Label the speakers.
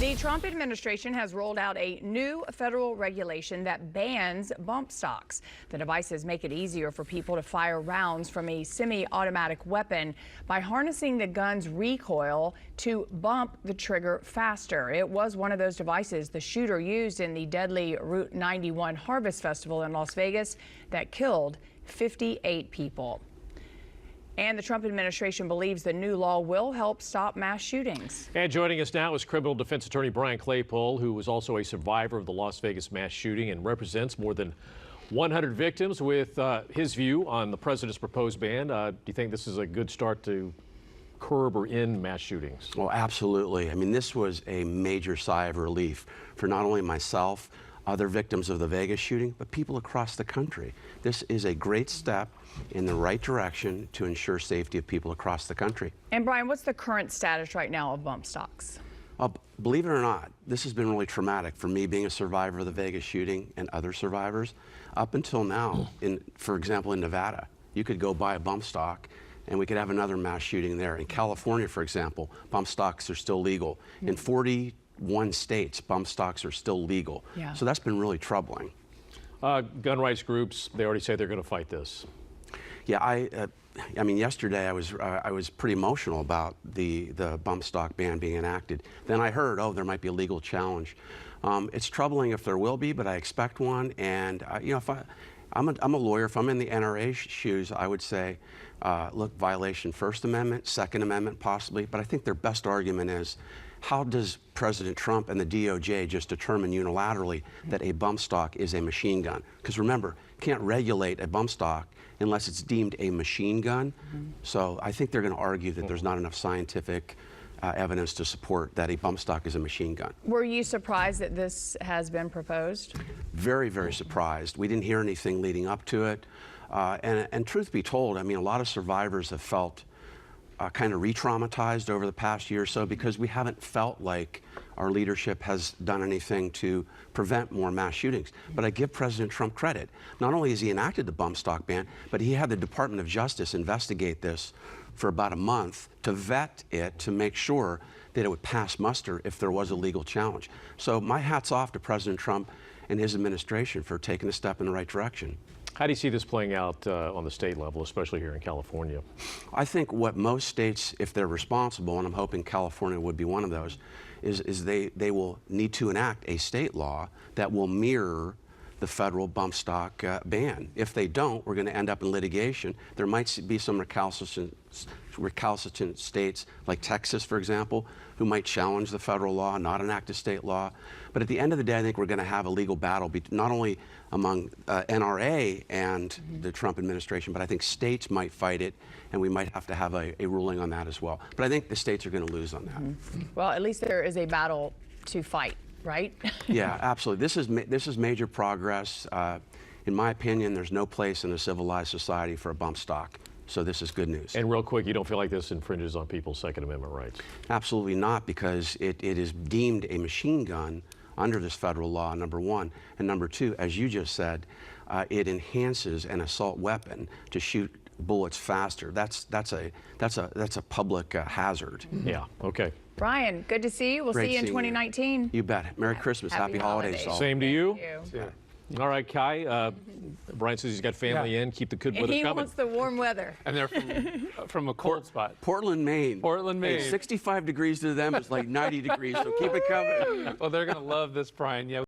Speaker 1: The Trump administration has rolled out a new federal regulation that bans bump stocks. The devices make it easier for people to fire rounds from a semi-automatic weapon by harnessing the gun's recoil to bump the trigger faster. It was one of those devices the shooter used in the deadly Route 91 Harvest Festival in Las Vegas that killed 58 people. And the Trump administration believes the new law will help stop mass shootings.
Speaker 2: And joining us now is criminal defense attorney Brian Claypool, who was also a survivor of the Las Vegas mass shooting and represents more than 100 victims. With his view on the president's proposed ban, do you think this is a good start to curb or end mass shootings?
Speaker 3: Well, absolutely. I mean, this was a major sigh of relief for not only myself, other victims of the Vegas shooting, but people across the country. This is a great step in the right direction to ensure safety of people across the country.
Speaker 1: And Brian, what's the current status right now of bump stocks?
Speaker 3: Believe it or not, this has been really traumatic for me being a survivor of the Vegas shooting and other survivors. Up until now, for example, in Nevada, you could go buy a bump stock and we could have another mass shooting there. In California, for example, bump stocks are still legal. In 41 states, bump stocks are still legal.
Speaker 1: Yeah.
Speaker 3: So that's been really troubling.
Speaker 2: Gun rights groups, they already say they're going to fight this.
Speaker 3: Yeah, I mean, yesterday I was pretty emotional about the bump stock ban being enacted. Then I heard, oh, there might be a legal challenge. It's troubling if there will be, but I expect one. And you know, if I'm a lawyer. If I'm in the NRA shoes, I would say, look, violation First Amendment, Second Amendment, possibly. But I think their best argument is, how does President Trump and the DOJ just determine unilaterally that a bump stock is a machine gun? Because remember, can't regulate a bump stock unless it's deemed a machine gun. So I think they're going to argue that there's not enough scientific evidence to support that a bump stock is a machine gun.
Speaker 1: Were you surprised that this has been proposed?
Speaker 3: Very, very surprised. We didn't hear anything leading up to it. And truth be told, I mean, a lot of survivors have felt kind of re-traumatized over the past year or so because we haven't felt like our leadership has done anything to prevent more mass shootings. But I give President Trump credit. Not only has he enacted the bump stock ban, but he had the Department of Justice investigate this for about a month to vet it to make sure that it would pass muster if there was a legal challenge. So my hat's off to President Trump and his administration for taking a step in the right direction.
Speaker 2: How do you see this playing out on the state level, especially here in California?
Speaker 3: I think what most states, if they're responsible, and I'm hoping California would be one of those, is they will need to enact a state law that will mirror the federal bump stock ban. If they don't, we're going to end up in litigation. There might be some recalcitrant states like Texas, for example, who might challenge the federal law, not enact a state law. But at the end of the day, I think we're going to have a legal battle not only among NRA and the Trump administration, but I think states might fight it, and we might have to have a ruling on that as well. But I think the states are going to lose on that.
Speaker 1: Well, at least there is a battle to fight, right?
Speaker 3: Yeah, absolutely. This is major progress. In my opinion, there's no place in a civilized society for a bump stock. So this is good news.
Speaker 2: And real quick, you don't feel like this infringes on people's Second Amendment rights?
Speaker 3: Absolutely not, because it is deemed a machine gun under this federal law, number one. And number two, as you just said, it enhances an assault weapon to shoot bullets faster. That's a public hazard.
Speaker 2: Yeah, okay.
Speaker 1: Brian, good to see you. We'll see you in 2019.
Speaker 3: You bet. Merry Christmas. Happy holidays.
Speaker 2: Same to you.
Speaker 1: Thank you.
Speaker 2: All right, Kai. Brian says he's got family in. Keep the good weather coming.
Speaker 1: He wants the warm weather.
Speaker 4: And they're from a cold spot.
Speaker 3: Portland, Maine.
Speaker 4: Portland, Maine.
Speaker 3: Hey, 65 degrees to them is like 90 degrees, so keep it coming.
Speaker 4: Well, they're going to love this, Brian. Yeah.